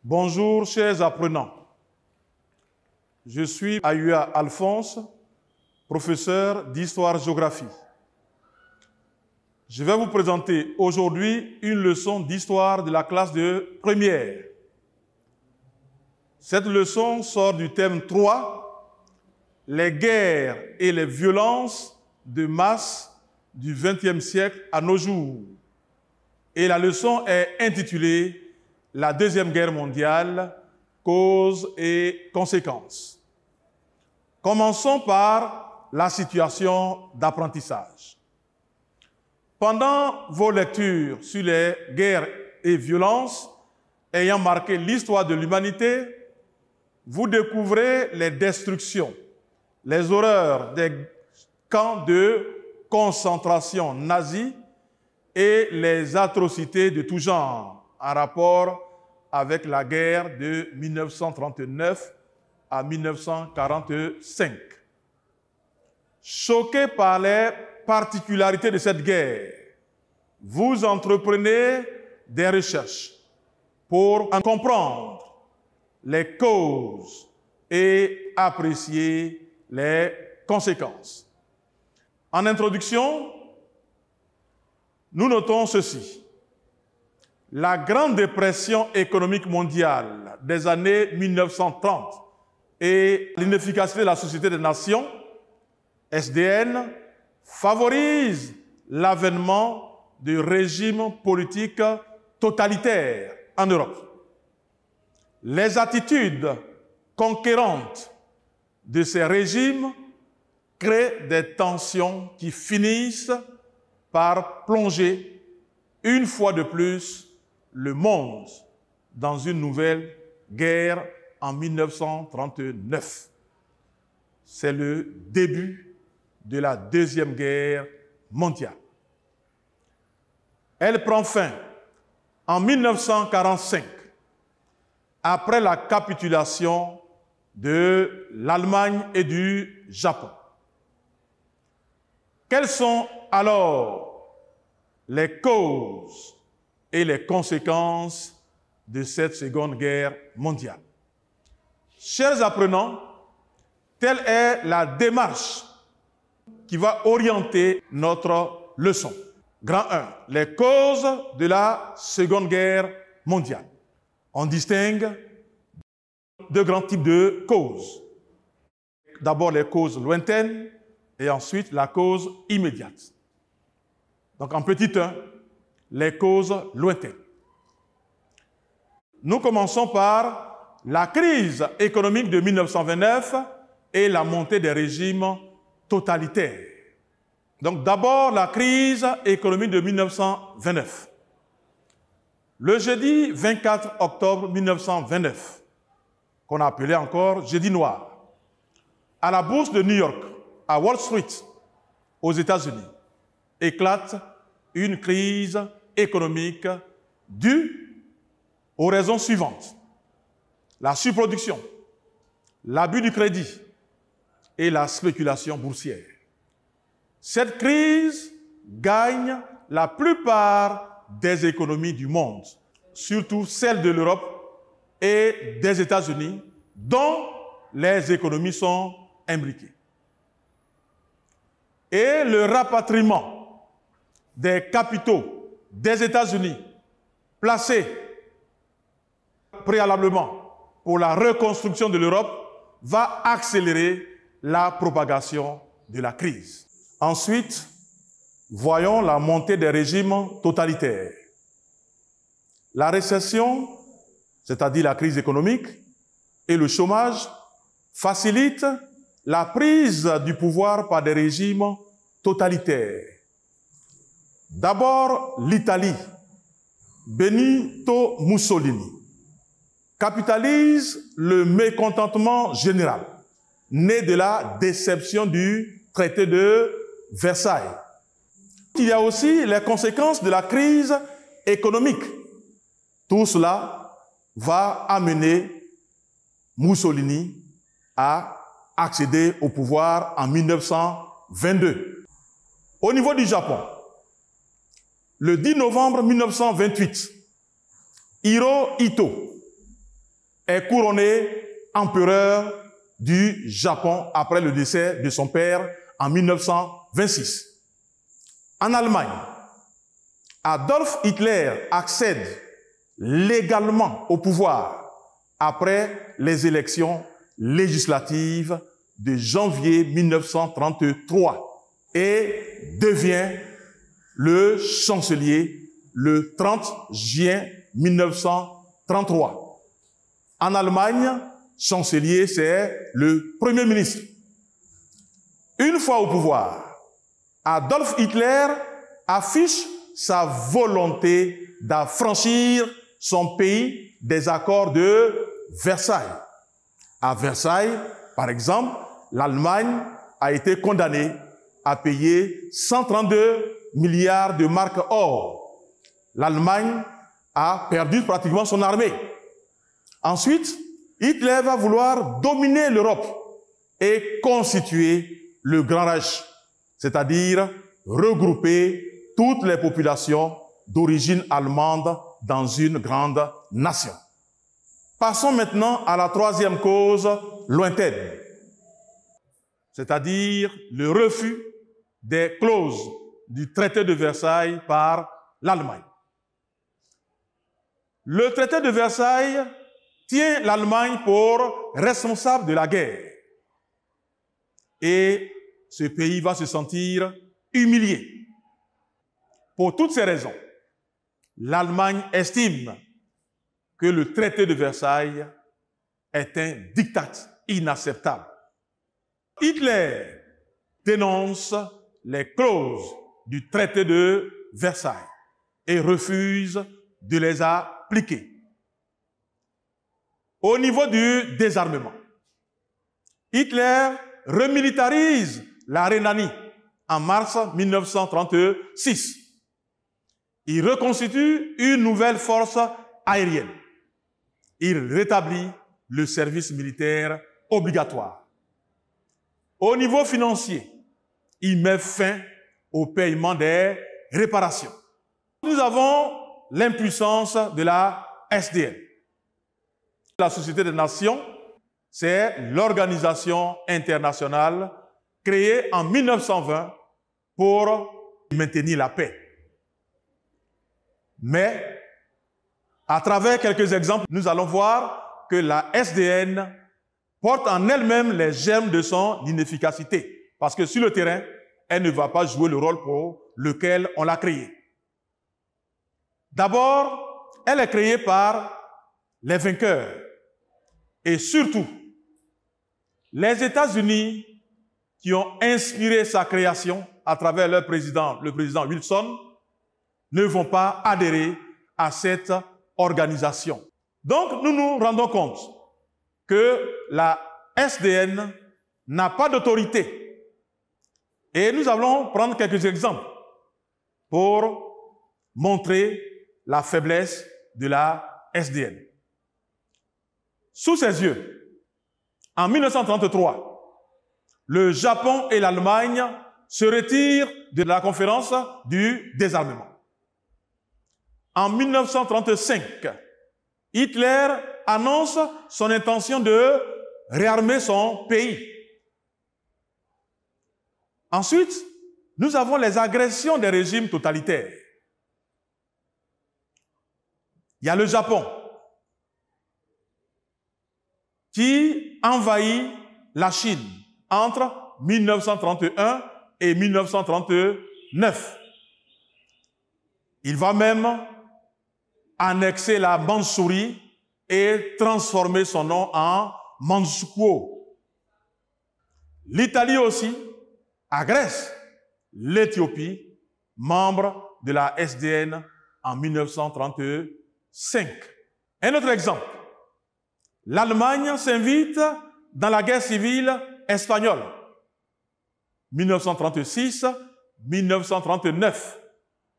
Bonjour, chers apprenants. Je suis Ayua Alphonse, professeur d'histoire-géographie. Je vais vous présenter aujourd'hui une leçon d'histoire de la classe de première. Cette leçon sort du thème 3, les guerres et les violences de masse du XXe siècle à nos jours. Et la leçon est intitulée « La Deuxième Guerre mondiale, causes et conséquences ». Commençons par la situation d'apprentissage. Pendant vos lectures sur les guerres et violences ayant marqué l'histoire de l'humanité, vous découvrez les destructions, les horreurs des camps de concentration nazis et les atrocités de tout genre en rapport avec la guerre de 1939 à 1945. Choqués par les particularités de cette guerre, vous entreprenez des recherches pour en comprendre les causes et apprécier les conséquences. En introduction, nous notons ceci. La Grande Dépression économique mondiale des années 1930 et l'inefficacité de la Société des Nations, SDN, favorisent l'avènement de régimes politiques totalitaires en Europe. Les attitudes conquérantes de ces régimes créent des tensions qui finissent par plonger une fois de plus le monde dans une nouvelle guerre en 1939. C'est le début de la Deuxième Guerre mondiale. Elle prend fin en 1945, après la capitulation de l'Allemagne et du Japon. Quelles sont alors les causes et les conséquences de cette Seconde Guerre mondiale? Chers apprenants, telle est la démarche qui va orienter notre leçon. Grand 1, les causes de la Seconde Guerre mondiale. On distingue deux grands types de causes. D'abord les causes lointaines et ensuite la cause immédiate. Donc en petit 1, les causes lointaines. Nous commençons par la crise économique de 1929 et la montée des régimes totalitaires. Donc d'abord la crise économique de 1929. Le jeudi 24 octobre 1929, qu'on appelait encore jeudi noir, à la bourse de New York, à Wall Street, aux États-Unis, éclate une crise économique due aux raisons suivantes: la surproduction, l'abus du crédit et la spéculation boursière. Cette crise gagne la plupart des économies du monde, surtout celles de l'Europe et des États-Unis, dont les économies sont imbriquées. Et le rapatriement des capitaux des États-Unis placés préalablement pour la reconstruction de l'Europe va accélérer la propagation de la crise. Ensuite, voyons la montée des régimes totalitaires. La récession, c'est-à-dire la crise économique, et le chômage facilitent la prise du pouvoir par des régimes totalitaires. D'abord, l'Italie. Benito Mussolini capitalise le mécontentement général, né de la déception du traité de Versailles. Il y a aussi les conséquences de la crise économique. Tout cela va amener Mussolini à accéder au pouvoir en 1922. Au niveau du Japon, le 10 novembre 1928, Hirohito est couronné empereur du Japon après le décès de son père en 1926. En Allemagne, Adolf Hitler accède légalement au pouvoir après les élections législatives de janvier 1933 et devient le chancelier le 30 juin 1933. En Allemagne, chancelier, c'est le premier ministre. Une fois au pouvoir, Adolf Hitler affiche sa volonté d'affranchir son pays des accords de Versailles. À Versailles, par exemple, l'Allemagne a été condamnée à payer 132 milliards de marks or. L'Allemagne a perdu pratiquement son armée. Ensuite, Hitler va vouloir dominer l'Europe et constituer le Grand Reich, c'est-à-dire regrouper toutes les populations d'origine allemande dans une grande nation. Passons maintenant à la troisième cause lointaine, c'est-à-dire le refus des clauses du traité de Versailles par l'Allemagne. Le traité de Versailles tient l'Allemagne pour responsable de la guerre. Et ce pays va se sentir humilié. Pour toutes ces raisons, l'Allemagne estime que le traité de Versailles est un diktat inacceptable. Hitler dénonce les clauses du traité de Versailles et refuse de les appliquer. Au niveau du désarmement, Hitler remilitarise la Rhénanie en mars 1936. Il reconstitue une nouvelle force aérienne. Il rétablit le service militaire obligatoire. Au niveau financier, il met fin au paiement des réparations. Nous avons l'impuissance de la SDN. La Société des Nations, c'est l'organisation internationale créée en 1920 pour maintenir la paix. Mais, à travers quelques exemples, nous allons voir que la SDN porte en elle-même les germes de son inefficacité. Parce que sur le terrain, elle ne va pas jouer le rôle pour lequel on l'a créée. D'abord, elle est créée par les vainqueurs. Et surtout, les États-Unis qui ont inspiré sa création à travers leur président, le président Wilson, ne vont pas adhérer à cette organisation. Donc, nous nous rendons compte que la SDN n'a pas d'autorité. Et nous allons prendre quelques exemples pour montrer la faiblesse de la SDN. Sous ses yeux, en 1933, le Japon et l'Allemagne se retirent de la conférence du désarmement. En 1935, Hitler annonce son intention de réarmer son pays. Ensuite, nous avons les agressions des régimes totalitaires. Il y a le Japon qui envahit la Chine entre 1931 et 1939. Il va même annexer la Mandchourie et transformer son nom en Manchukuo. L'Italie aussi agresse l'Éthiopie, membre de la SDN en 1935. Un autre exemple. L'Allemagne s'invite dans la guerre civile espagnole, 1936-1939,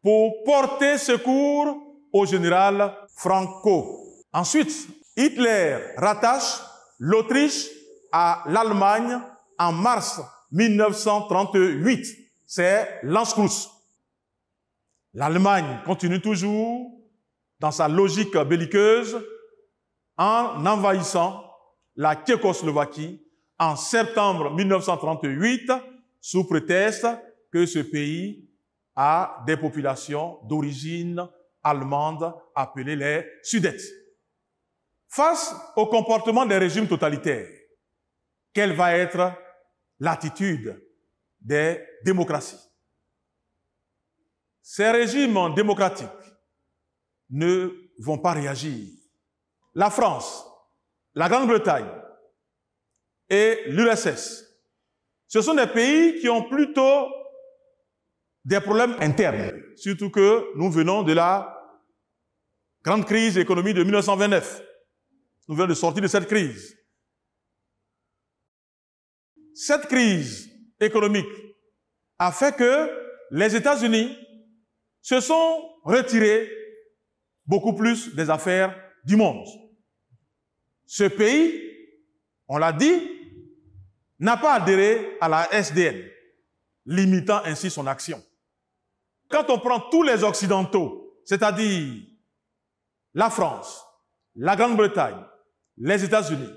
pour porter secours au général Franco. Ensuite, Hitler rattache l'Autriche à l'Allemagne en mars 1938. C'est l'Anschluss. L'Allemagne continue toujours dans sa logique belliqueuse en envahissant la Tchécoslovaquie en septembre 1938 sous prétexte que ce pays a des populations d'origine allemande appelées les Sudètes. Face au comportement des régimes totalitaires, quelle va être l'attitude des démocraties? Ces régimes démocratiques ne vont pas réagir. La France, la Grande-Bretagne et l'URSS, ce sont des pays qui ont plutôt des problèmes internes, surtout que nous venons de la grande crise économique de 1929. Nous venons de sortir de cette crise. Cette crise économique a fait que les États-Unis se sont retirés beaucoup plus des affaires du monde. Ce pays, on l'a dit, n'a pas adhéré à la SDN, limitant ainsi son action. Quand on prend tous les Occidentaux, c'est-à-dire la France, la Grande-Bretagne, les États-Unis,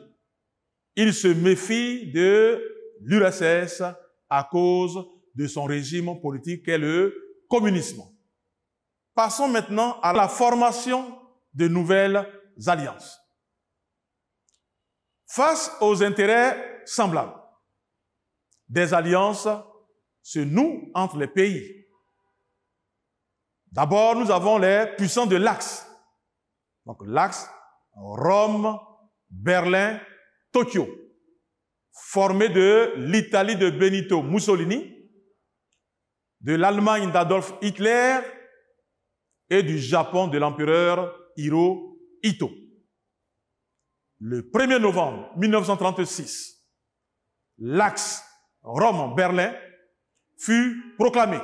ils se méfient de l'URSS à cause de son régime politique qu'est le communisme. Passons maintenant à la formation de nouvelles alliances. Face aux intérêts semblables, des alliances se nouent entre les pays. D'abord, nous avons les puissants de l'Axe. Donc l'Axe, Rome, Berlin, Tokyo, formé de l'Italie de Benito Mussolini, de l'Allemagne d'Adolf Hitler et du Japon de l'empereur Hirohito. Le 1er novembre 1936, l'Axe Rome-Berlin fut proclamé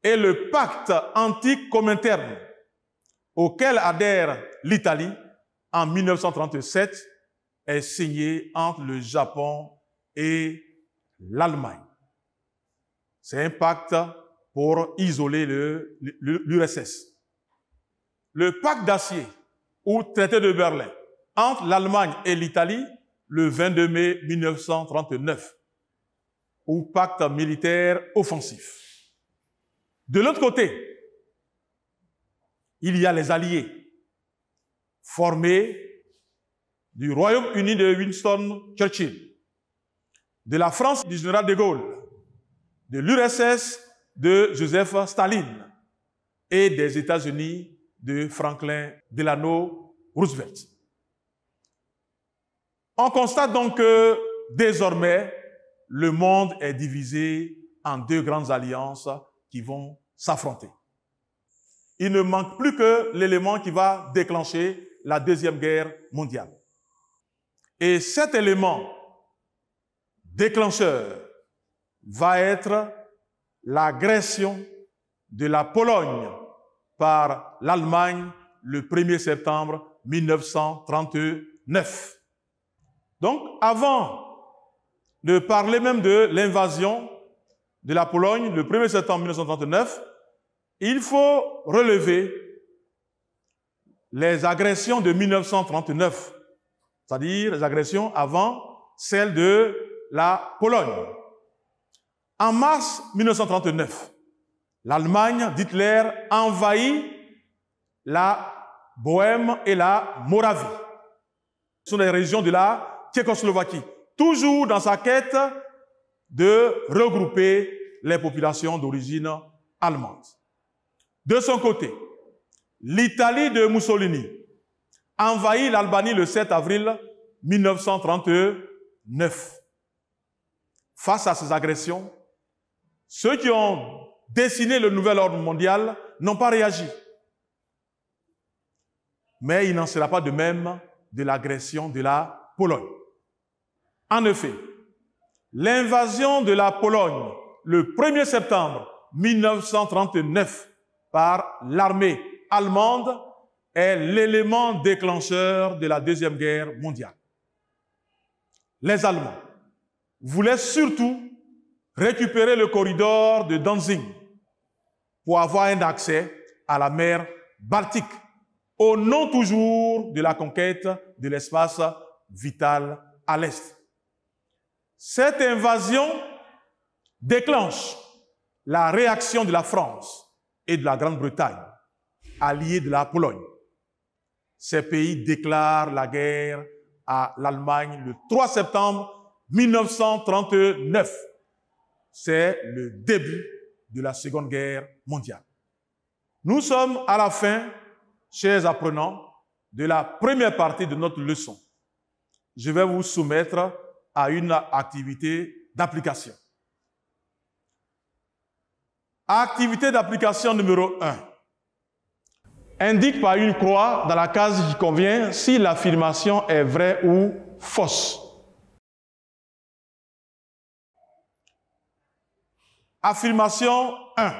et le pacte anti-Comintern auquel adhère l'Italie en 1937 est signé entre le Japon et l'Allemagne. C'est un pacte pour isoler l'URSS. Le pacte d'acier ou traité de Berlin entre l'Allemagne et l'Italie le 22 mai 1939 ou pacte militaire offensif. De l'autre côté, il y a les alliés formés du Royaume-Uni de Winston Churchill, de la France du général de Gaulle, de l'URSS de Joseph Staline et des États-Unis de Franklin Delano Roosevelt. On constate donc que désormais, le monde est divisé en deux grandes alliances qui vont s'affronter. Il ne manque plus que l'élément qui va déclencher la Deuxième Guerre mondiale. Et cet élément déclencheur va être l'agression de la Pologne par l'Allemagne le 1er septembre 1939. Donc, avant de parler même de l'invasion de la Pologne le 1er septembre 1939, il faut relever les agressions de 1939, c'est-à-dire les agressions avant celles de la Pologne. En mars 1939, l'Allemagne d'Hitler envahit la Bohême et la Moravie. Ce sont des régions de la Tchécoslovaquie, toujours dans sa quête de regrouper les populations d'origine allemande. De son côté, l'Italie de Mussolini envahit l'Albanie le 7 avril 1939. Face à ces agressions, ceux qui ont dessiné le nouvel ordre mondial n'ont pas réagi. Mais il n'en sera pas de même de l'agression de la Pologne. En effet, l'invasion de la Pologne le 1er septembre 1939 par l'armée allemande est l'élément déclencheur de la Deuxième Guerre mondiale. Les Allemands voulaient surtout récupérer le corridor de Danzig pour avoir un accès à la mer Baltique. au nom toujours de la conquête de l'espace vital à l'Est. Cette invasion déclenche la réaction de la France et de la Grande-Bretagne, alliés de la Pologne. Ces pays déclarent la guerre à l'Allemagne le 3 septembre 1939. C'est le début de la Seconde Guerre mondiale. Nous sommes à la fin, chers apprenants, de la première partie de notre leçon. Je vais vous soumettre à une activité d'application. Activité d'application numéro 1. Indique par une croix dans la case qui convient si l'affirmation est vraie ou fausse. Affirmation 1.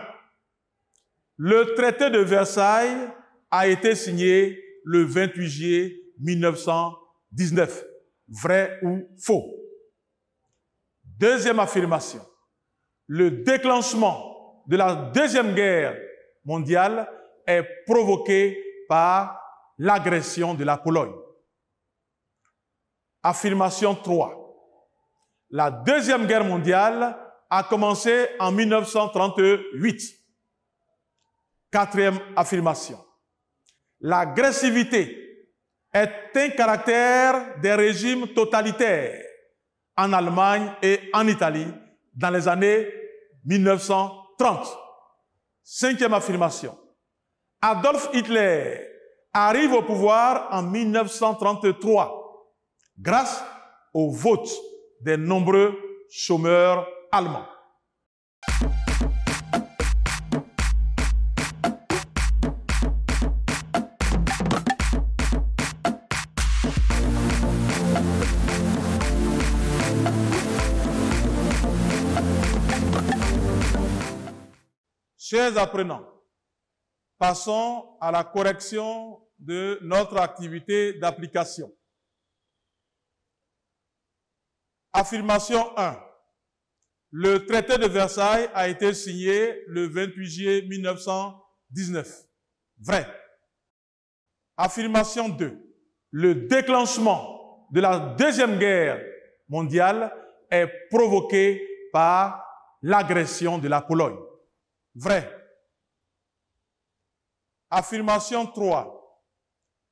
Le traité de Versailles a été signé le 28 juillet 1919. Vrai ou faux? Deuxième affirmation. Le déclenchement de la Deuxième Guerre mondiale est provoqué par l'agression de la Pologne. Affirmation 3. La Deuxième Guerre mondiale a commencé en 1938. Quatrième affirmation. L'agressivité est un caractère des régimes totalitaires en Allemagne et en Italie dans les années 1930. Cinquième affirmation. Adolf Hitler arrive au pouvoir en 1933 grâce au vote des nombreux chômeurs allemands. Chers apprenants, passons à la correction de notre activité d'application. Affirmation 1. Le traité de Versailles a été signé le 28 juillet 1919. Vrai. Affirmation 2. Le déclenchement de la Deuxième Guerre mondiale est provoqué par l'agression de la Pologne. Vrai. Affirmation 3.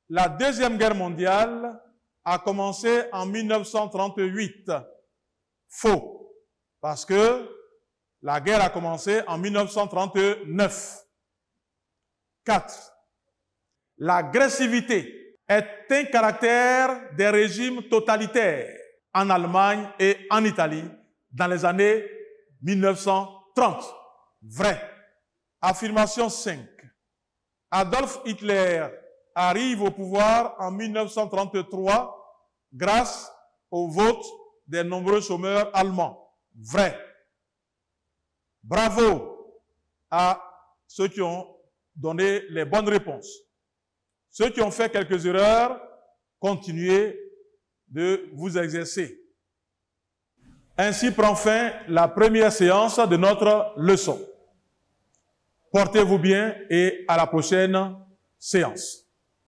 La Deuxième Guerre mondiale a commencé en 1938. Faux. Parce que la guerre a commencé en 1939. 4. L'agressivité est un caractère des régimes totalitaires en Allemagne et en Italie dans les années 1930. Vrai. Affirmation 5. Adolf Hitler arrive au pouvoir en 1933 grâce au vote des nombreux chômeurs allemands. Vrai. Bravo à ceux qui ont donné les bonnes réponses. Ceux qui ont fait quelques erreurs, continuez de vous exercer. Ainsi prend fin la première séance de notre leçon. Portez-vous bien et à la prochaine séance.